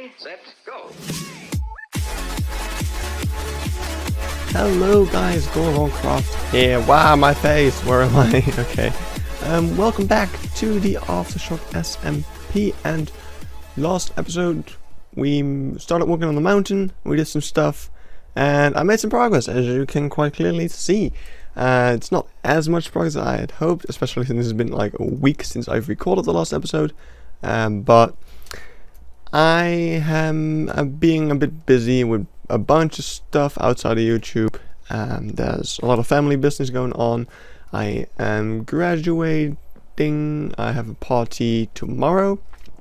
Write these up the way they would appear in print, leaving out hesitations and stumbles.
Ready, set, go. Hello guys, GoRonCraft here. Wow, my face, where am I? Okay. Welcome back to the AfterShock SMP, and last episode we started working on the mountain, we did some stuff, and I made some progress, as you can quite clearly see. It's not as much progress as I had hoped, especially since it's been like a week since I've recorded the last episode, but I am being a bit busy with a bunch of stuff outside of YouTube. There's a lot of family business going on. I am graduating. I have a party tomorrow.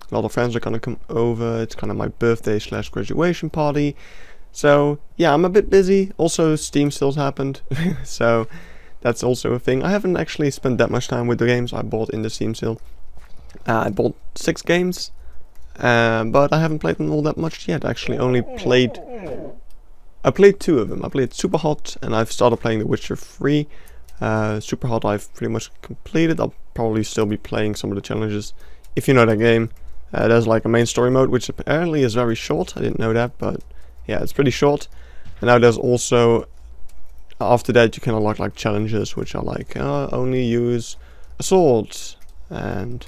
A lot of friends are gonna come over. It's kind of my birthday / graduation party. So yeah, I'm a bit busy. Also, Steam sales happened, so that's also a thing. I haven't actually spent that much time with the games I bought in the Steam sale. I bought 6 games. But I haven't played them all that much yet. I actually only played... I played 2 of them. I played Superhot, and I've started playing The Witcher 3. Superhot I've pretty much completed. I'll probably still be playing some of the challenges. If you know that game, there's like a main story mode, which apparently is very short. I didn't know that, but yeah, it's pretty short. And now there's also... After that you can unlock like challenges, which are like, only use a sword, and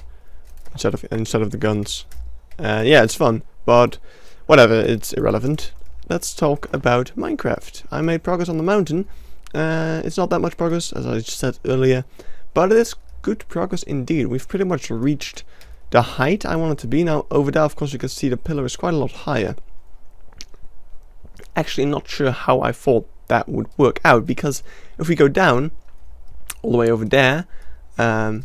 instead of the guns. Yeah, it's fun, but whatever, it's irrelevant. Let's talk about Minecraft. I made progress on the mountain. It's not that much progress, as I just said earlier, but it is good progress indeed. We've pretty much reached the height I want it to be. Now, over there, of course, you can see the pillar is quite a lot higher. Actually, not sure how I thought that would work out, because if we go down, all the way over there, I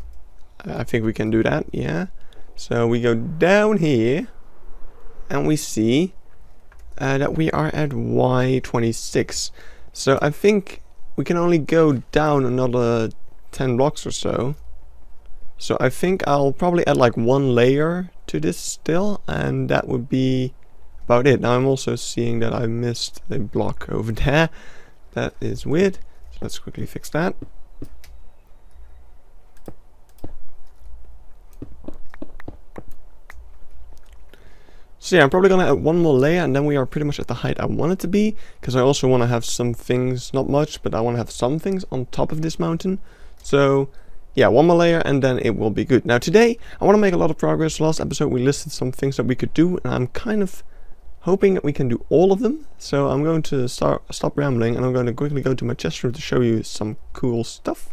think we can do that, yeah. So we go down here, and we see that we are at Y26. So I think we can only go down another 10 blocks or so. So I think I'll probably add like 1 layer to this still, and that would be about it. Now I'm also seeing that I missed a block over there. That is weird. So let's quickly fix that. So yeah, I'm probably gonna add 1 more layer, and then we are pretty much at the height I want it to be, because I also want to have some things, not much, but I want to have some things on top of this mountain. So yeah, 1 more layer, and then it will be good. Now today, I want to make a lot of progress. Last episode we listed some things that we could do, and I'm kind of hoping that we can do all of them. So I'm going to stop rambling, and I'm going to quickly go to my chest room to show you some cool stuff.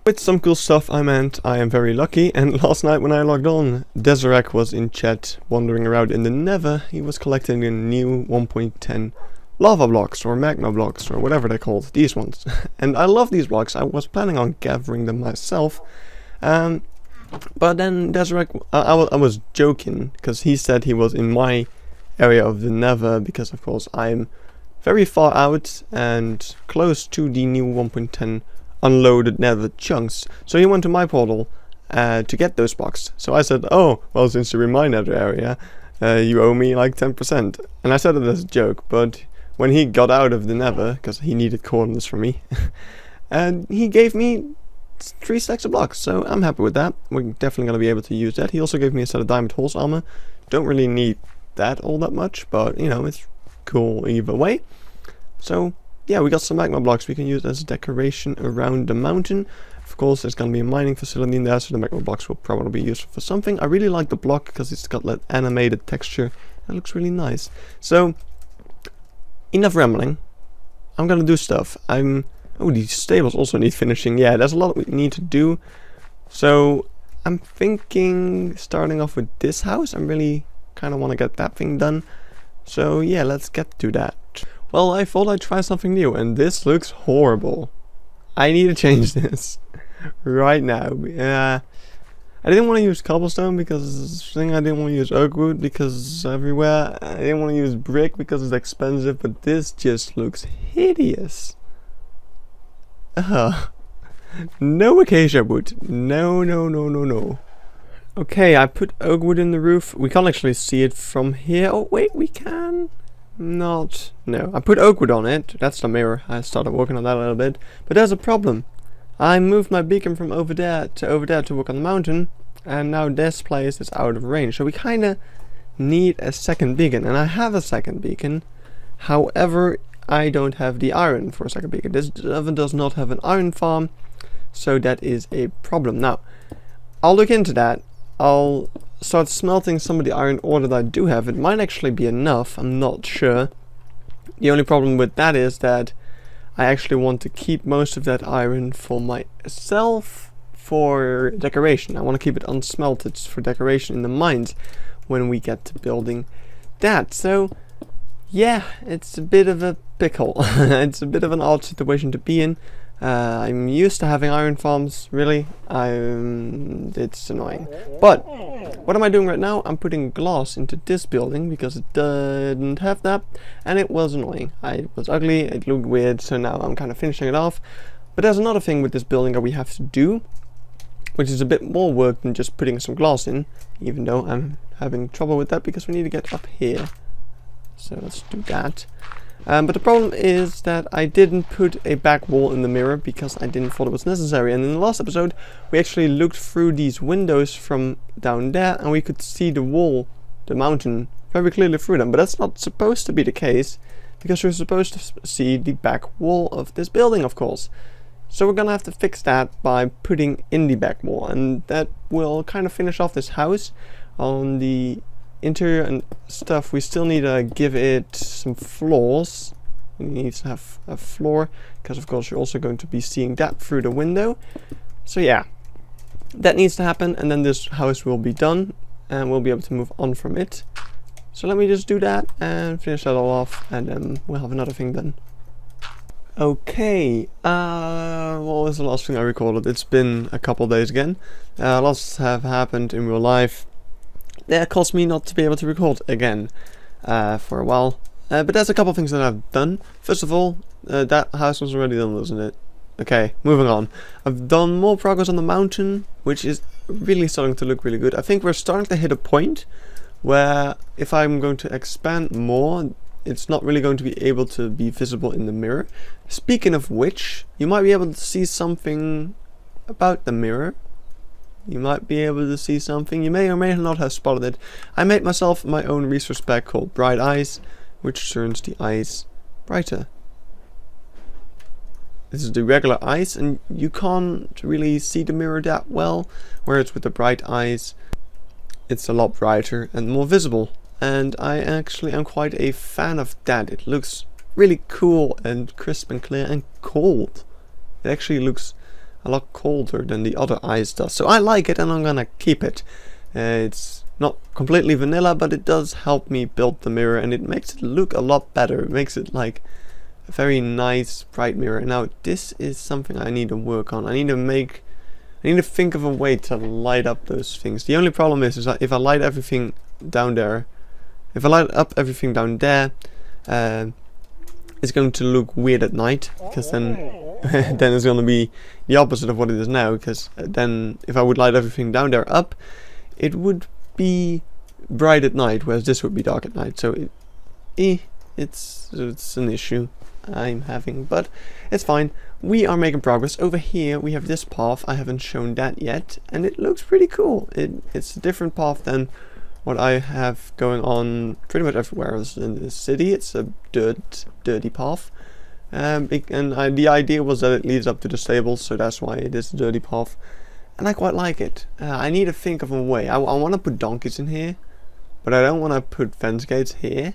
With some cool stuff, I meant I am very lucky, and last night when I logged on, Zack was in chat, wandering around in the Nether. He was collecting the new 1.10 lava blocks, or magma blocks, or whatever they're called, these ones. And I love these blocks. I was planning on gathering them myself, but then Zack, I was joking, because he said he was in my area of the Nether, because of course I'm very far out and close to the new 1.10 unloaded Nether chunks. So he went to my portal to get those blocks. So I said, oh, well, since you're in my Nether area, you owe me like 10%. And I said it as a joke, but when he got out of the Nether, because he needed coordinates from me, and he gave me 3 stacks of blocks, so I'm happy with that. We're definitely going to be able to use that. He also gave me a set of diamond horse armor. Don't really need that all that much, but you know, it's cool either way. So yeah, we got some magma blocks we can use as decoration around the mountain. Of course, there's going to be a mining facility in there, so the magma blocks will probably be useful for something. I really like the block because it's got that animated texture. It looks really nice. So, enough rambling. I'm going to do stuff. Oh, these stables also need finishing. Yeah, there's a lot we need to do. So, I'm thinking starting off with this house. I really kind of want to get that thing done. So, yeah, let's get to that. Well, I thought I'd try something new, and this looks horrible. I need to change this right now. I didn't want to use cobblestone because I didn't want to use oak wood because everywhere. I didn't want to use brick because it's expensive, but this just looks hideous. No acacia wood. No. Okay, I put oak wood in the roof. We can't actually see it from here. Oh wait, we can. No, I put oak wood on it. That's the mirror. I started working on that a little bit, but there's a problem. I moved my beacon from over there to work on the mountain, and now this place is out of range. So we kind of need a second beacon, and I have a second beacon. However, I don't have the iron for a second beacon. This oven does not have an iron farm, so that is a problem. Now, I'll look into that. I'll start smelting some of the iron ore that I do have. It might actually be enough, I'm not sure. The only problem with that is that I actually want to keep most of that iron for myself for decoration. I want to keep it unsmelted for decoration in the mines when we get to building that. So yeah, it's a bit of a pickle. It's a bit of an odd situation to be in. I'm used to having iron farms, really. It's annoying. But what am I doing right now? I'm putting glass into this building because it didn't have that, and it was annoying. It was ugly, it looked weird, so now I'm kind of finishing it off. But there's another thing with this building that we have to do, which is a bit more work than just putting some glass in, even though I'm having trouble with that because we need to get up here. So let's do that. But the problem is that I didn't put a back wall in the mirror because I didn't thought it was necessary. And in the last episode, we actually looked through these windows from down there, and we could see the wall, the mountain, very clearly through them. But that's not supposed to be the case, because you're supposed to see the back wall of this building, of course. So we're gonna have to fix that by putting in the back wall, and that will kind of finish off this house. On the interior and stuff, we still need to give it some floors. We need to have a floor, because of course you're also going to be seeing that through the window. So yeah, that needs to happen, and then this house will be done and we'll be able to move on from it. So let me just do that and finish that all off, and then we'll have another thing done. Okay, what was the last thing I recorded? It's been a couple days again. Lots have happened in real life that caused me not to be able to record again for a while. But there's a couple of things that I've done. First of all, that house was already done, wasn't it? Okay, moving on. I've done more progress on the mountain, which is really starting to look really good. I think we're starting to hit a point where if I'm going to expand more, it's not really going to be able to be visible in the mirror. Speaking of which, you might be able to see something about the mirror. You might be able to see something. You may or may not have spotted it. I made myself my own resource pack called Bright Eyes, which turns the eyes brighter. This is the regular eyes, and you can't really see the mirror that well, whereas with the Bright Eyes, it's a lot brighter and more visible. And I actually am quite a fan of that. It looks really cool and crisp and clear and cold. It actually looks a lot colder than the other eyes does. So I like it, and I'm gonna keep it. It's not completely vanilla, but it does help me build the mirror, and it makes it look a lot better. It makes it like a very nice bright mirror. Now this is something I need to work on. I need to think of a way to light up those things. The only problem is that if I light everything down there, if I light up everything down there, it's going to look weird at night, because then then it's going to be the opposite of what it is now, because then if I would light everything down there up, it would be bright at night, whereas this would be dark at night. So it's an issue I'm having, but it's fine. We are making progress. Over here we have this path. I haven't shown that yet, and it looks pretty cool. It's a different path than what I have going on pretty much everywhere else in the city. It's a dirty path, and the idea was that it leads up to the stables, so that's why it is a dirty path, and I quite like it. I need to think of a way. I want to put donkeys in here, but I don't want to put fence gates here,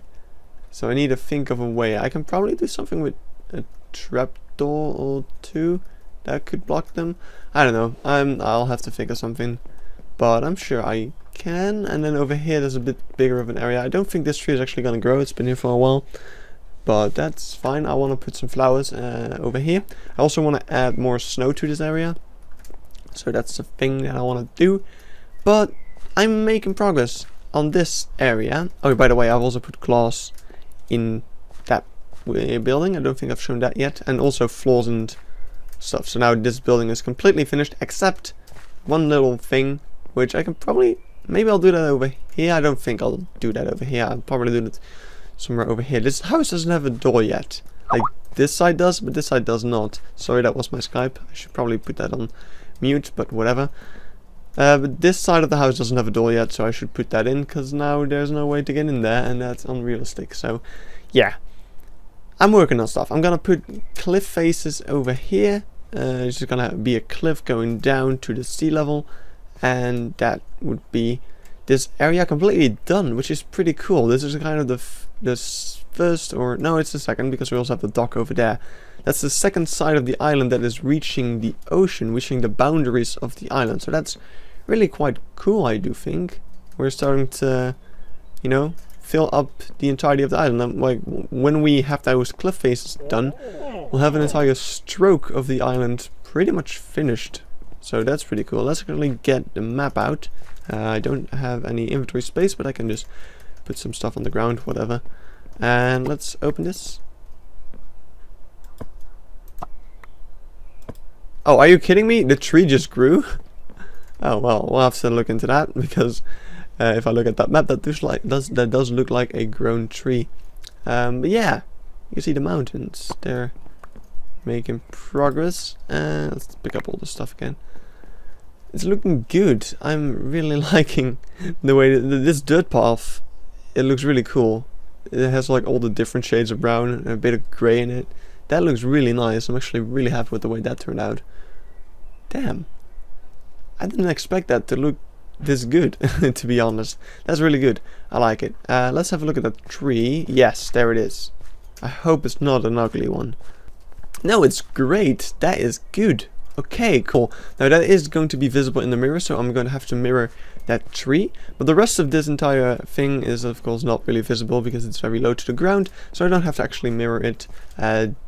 so I need to think of a way. I can probably do something with a trapdoor or two that could block them. I don't know. I'll have to think of something, but I'm sure I can. And then over here there's a bit bigger of an area. I don't think this tree is actually going to grow. It's been here for a while, but that's fine. I want to put some flowers over here. I also want to add more snow to this area, so that's the thing that I want to do. But I'm making progress on this area. Oh, by the way, I've also put glass in that building. I don't think I've shown that yet, and also floors and stuff. So now this building is completely finished, except one little thing, which I can probably, maybe I'll do that over here. I don't think I'll do that over here. I'll probably do it somewhere over here. This house doesn't have a door yet. Like this side does, but this side does not. Sorry, that was my Skype. I should probably put that on mute, but whatever. But this side of the house doesn't have a door yet, so I should put that in, because now there's no way to get in there, and that's unrealistic. So, yeah. I'm working on stuff. I'm gonna put cliff faces over here. It's just gonna be a cliff going down to the sea level, and that would be this area completely done, which is pretty cool. This is kind of the first, or no, it's the second, because we also have the dock over there. That's the second side of the island that is reaching the ocean, reaching the boundaries of the island. So that's really quite cool, I do think. We're starting to, you know, fill up the entirety of the island. And, like, when we have those cliff faces done, we'll have an entire stroke of the island pretty much finished. So that's pretty cool. Let's actually get the map out. I don't have any inventory space, but I can just put some stuff on the ground, whatever. And let's open this. Oh, are you kidding me? The tree just grew? Oh, well, we'll have to look into that, because if I look at that map, that does look like a grown tree. But yeah, you can see the mountains. They're making progress. And let's pick up all the stuff again. It's looking good. I'm really liking the way this dirt path, it looks really cool. It has like all the different shades of brown and a bit of grey in it. That looks really nice. I'm actually really happy with the way that turned out. Damn. I didn't expect that to look this good, to be honest. That's really good. I like it. Let's have a look at that tree. Yes, there it is. I hope it's not an ugly one. No, it's great. That is good. Okay, cool. Now that is going to be visible in the mirror, so I'm going to have to mirror that tree. But the rest of this entire thing is of course not really visible because it's very low to the ground, so I don't have to actually mirror it.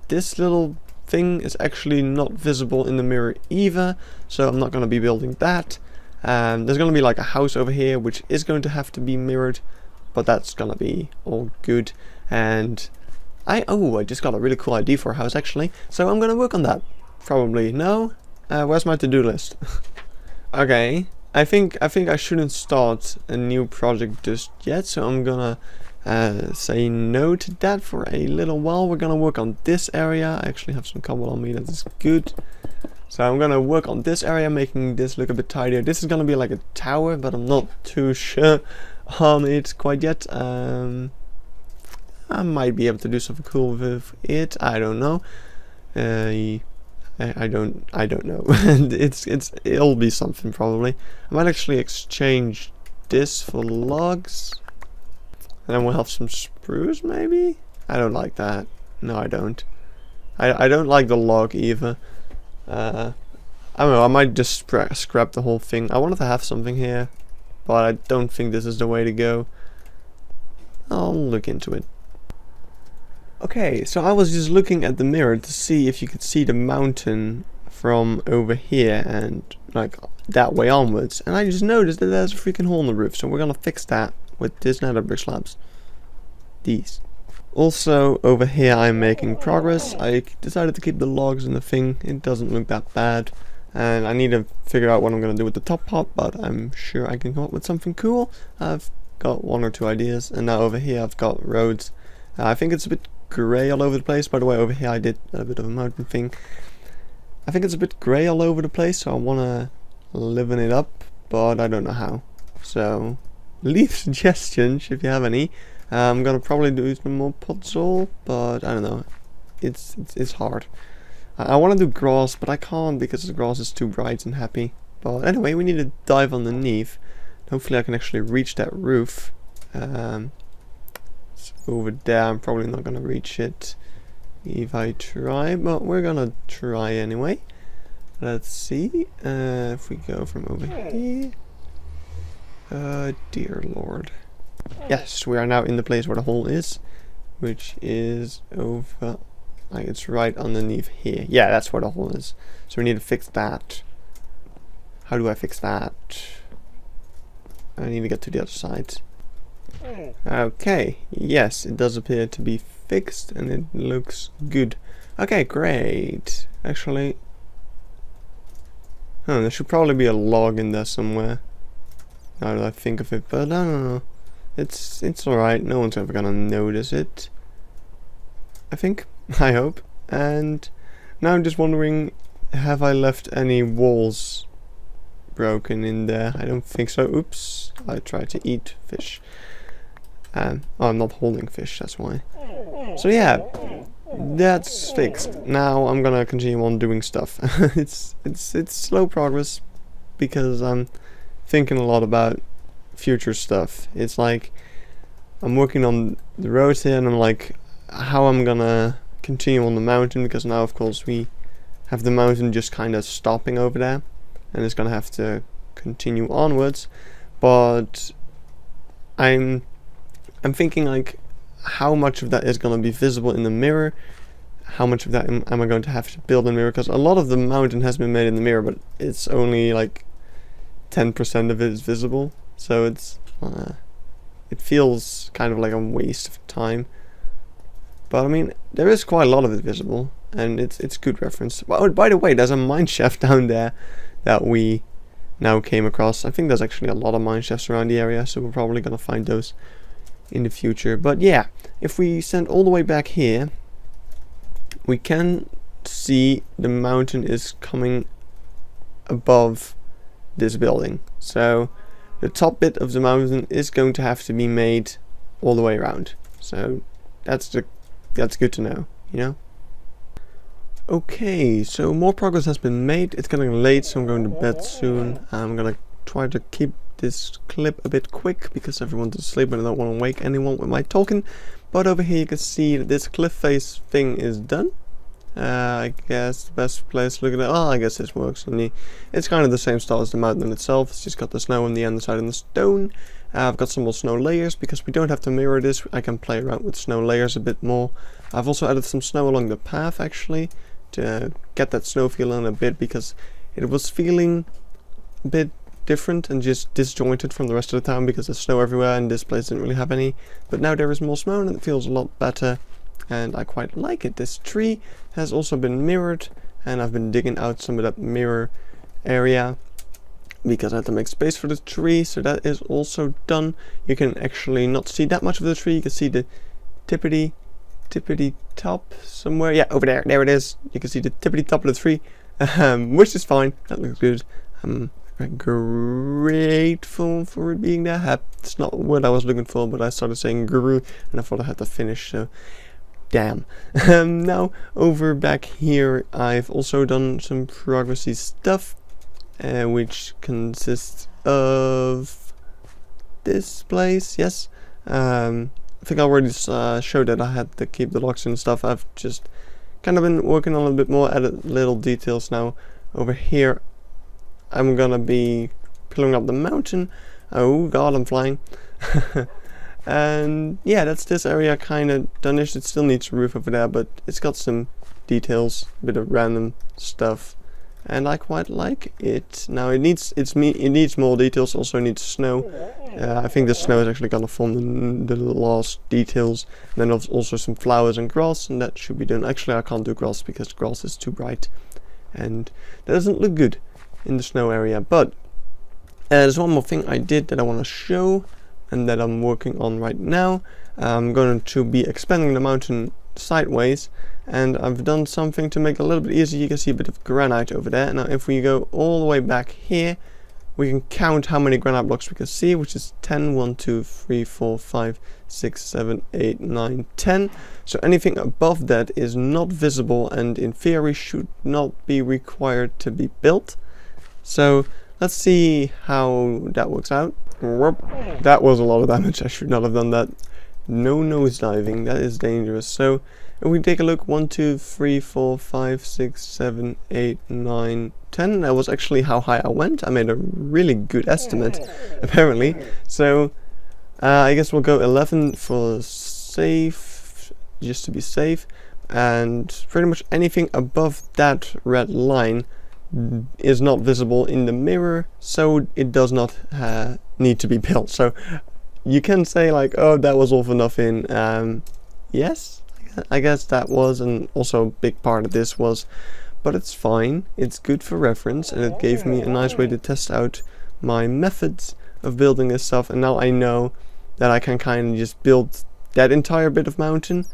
This little thing is actually not visible in the mirror either, so I'm not going to be building that. There's going to be like a house over here which is going to have to be mirrored, but that's going to be all good. And I just got a really cool idea for a house actually, so I'm going to work on that. Probably. No? Where's my to-do list? Okay. I think I shouldn't start a new project just yet, so I'm gonna say no to that for a little while. We're gonna work on this area. I actually have some cobble on me, that is good. So I'm gonna work on this area, making this look a bit tidier. This is gonna be like a tower, but I'm not too sure on it quite yet. I might be able to do something cool with it. I don't know. I don't know. And it'll be something probably. I might actually exchange this for logs, and then we'll have some spruce maybe. I don't like that. No, I don't. I don't like the log either. I don't know. I might just scrap the whole thing. I wanted to have something here, but I don't think this is the way to go. I'll look into it. Okay, so I was just looking at the mirror to see if you could see the mountain from over here and like that way onwards, and I just noticed that there's a freaking hole in the roof, so we're gonna fix that with this nether brick slabs. These. Also, over here I'm making progress. I decided to keep the logs in the thing. It doesn't look that bad, and I need to figure out what I'm gonna do with the top part, but I'm sure I can come up with something cool. I've got one or two ideas, and now over here I've got roads. I think it's a bit grey all over the place. By the way, over here I did a bit of a mountain thing. I think it's a bit grey all over the place, so I want to liven it up, but I don't know how. So leave suggestions if you have any. I'm gonna probably do some more puzzle, but I don't know. It's hard. I want to do grass, but I can't because the grass is too bright and happy. But anyway, we need to dive underneath. Hopefully I can actually reach that roof. Over there, I'm probably not gonna reach it if I try, but we're gonna try anyway. Let's see if we go from over here. Dear Lord. Yes, we are now in the place where the hole is, which is over, like it's right underneath here. Yeah, that's where the hole is. So we need to fix that. How do I fix that? I need to get to the other side. Okay, yes, it does appear to be fixed and it looks good. Okay, great. Actually, there should probably be a log in there somewhere. Now that I think of it, but I don't know. It's alright, no one's ever gonna notice it. I think, I hope. And now I'm just wondering, have I left any walls broken in there. I don't think so. Oops, I tried to eat fish. Oh, I'm not holding fish, that's why. So yeah, that's fixed. Now I'm gonna continue on doing stuff. it's slow progress because I'm thinking a lot about future stuff. It's like I'm working on the road here, and I'm like, how I'm gonna continue on the mountain, because now of course we have the mountain just kind of stopping over there, and it's gonna have to continue onwards. But I'm thinking like, how much of that is gonna be visible in the mirror? How much of that am I going to have to build in the mirror? Because a lot of the mountain has been made in the mirror, but it's only like 10% of it is visible. So it's it feels kind of like a waste of time. But I mean, there is quite a lot of it visible, and it's good reference. Oh, by the way, there's a mine shaft down there that we now came across. I think there's actually a lot of mine shafts around the area, so we're probably gonna find those in the future. But yeah, if we send all the way back here, we can see the mountain is coming above this building. So the top bit of the mountain is going to have to be made all the way around. So that's good to know, you know. Okay, so more progress has been made. It's getting late, so I'm going to bed soon. I'm gonna try to keep this clip a bit quick because everyone's asleep and I don't want to wake anyone with my talking. But over here you can see that this cliff face thing is done. I guess the best place to look at it. Oh, I guess this works. It's kind of the same style as the mountain itself. It's just got the snow on the underside and the stone. I've got some more snow layers because we don't have to mirror this. I can play around with snow layers a bit more. I've also added some snow along the path actually to get that snow feel in a bit, because it was feeling a bit different and just disjointed from the rest of the town because there's snow everywhere and this place didn't really have any. But now there is more snow and it feels a lot better, and I quite like it. This tree has also been mirrored, and I've been digging out some of that mirror area because I had to make space for the tree, so that is also done. You can actually not see that much of the tree. You can see the tippity top somewhere. Yeah, over there. There it is. You can see the tippity top of the tree, which is fine. That looks good. I'm grateful for it being there. It's not what I was looking for, but I started saying guru, and I thought I had to finish, so damn. Now, over back here, I've also done some progressy stuff, which consists of this place, yes. I think I already showed that I had to keep the locks and stuff. I've just kind of been working on a little bit more, added little details now. Over here, I'm gonna be pulling up the mountain. Oh god, I'm flying. And yeah, that's this area kind of done-ish. It still needs a roof over there, but it's got some details, a bit of random stuff, and I quite like it. Now it needs more details. Also needs snow. I think the snow is actually gonna form the last details. And then there's also some flowers and grass, and that should be done. Actually, I can't do grass because grass is too bright, and that doesn't look good in the snow area. But there's one more thing I did that I want to show, and that I'm working on right now. I'm going to be expanding the mountain sideways, and I've done something to make it a little bit easier. You can see a bit of granite over there. Now if we go all the way back here, we can count how many granite blocks we can see, which is 10. 1, 2, 3, 4, 5, 6, 7, 8, 9, 10. So anything above that is not visible and in theory should not be required to be built. So let's see how that works out. That was a lot of damage. I should not have done that. No nosediving, that is dangerous. So if we take a look, 1, 2, 3, 4, 5, 6, 7, 8, 9, 10. That was actually how high I went. I made a really good estimate, apparently. So I guess we'll go 11 for safe, just to be safe. And pretty much anything above that red line is not visible in the mirror, so it does not need to be built. So you can say like, oh, that was all for nothing. Yes, I guess that was, and also a big part of this was, but it's fine. It's good for reference, and it gave me a nice way to test out my methods of building this stuff. And now I know that I can kind of just build that entire bit of mountain,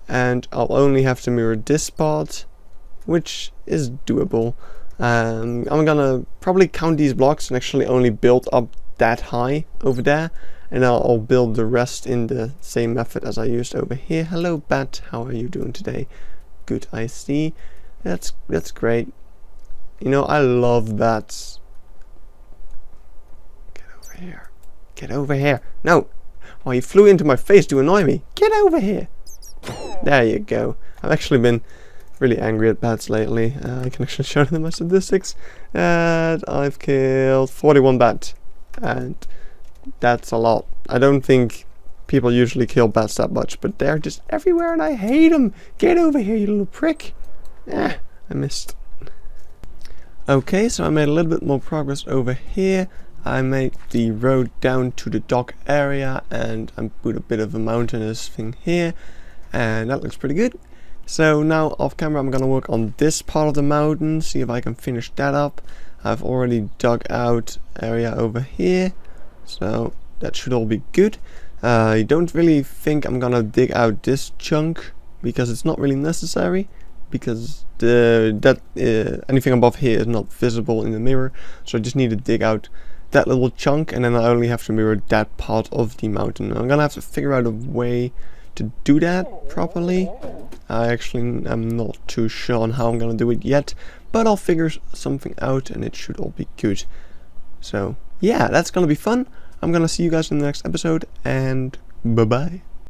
and I'll only have to mirror this part, which is doable. I'm gonna probably count these blocks and actually only build up that high over there, and I'll build the rest in the same method as I used over here. Hello bat, how are you doing today? Good, I see. That's great. You know, I love bats. Get over here. Get over here. No! Oh, he flew into my face to annoy me. Get over here. There you go. I've actually been really angry at bats lately. I can actually show them my statistics. And I've killed 41 bats. And that's a lot. I don't think people usually kill bats that much, but they're just everywhere and I hate them. Get over here, you little prick. I missed. Okay, so I made a little bit more progress over here. I made the road down to the dock area, and I put a bit of a mountainous thing here, and that looks pretty good. So now off camera I'm gonna work on this part of the mountain, see if I can finish that up. I've already dug out area over here, so that should all be good. I don't really think I'm gonna dig out this chunk because it's not really necessary, because anything above here is not visible in the mirror, so I just need to dig out that little chunk, and then I only have to mirror that part of the mountain. I'm gonna have to figure out a way to do that properly. I actually am not too sure on how I'm gonna do it yet, but I'll figure something out and it should all be good. So yeah, that's gonna be fun. I'm gonna see you guys in the next episode, and bye bye.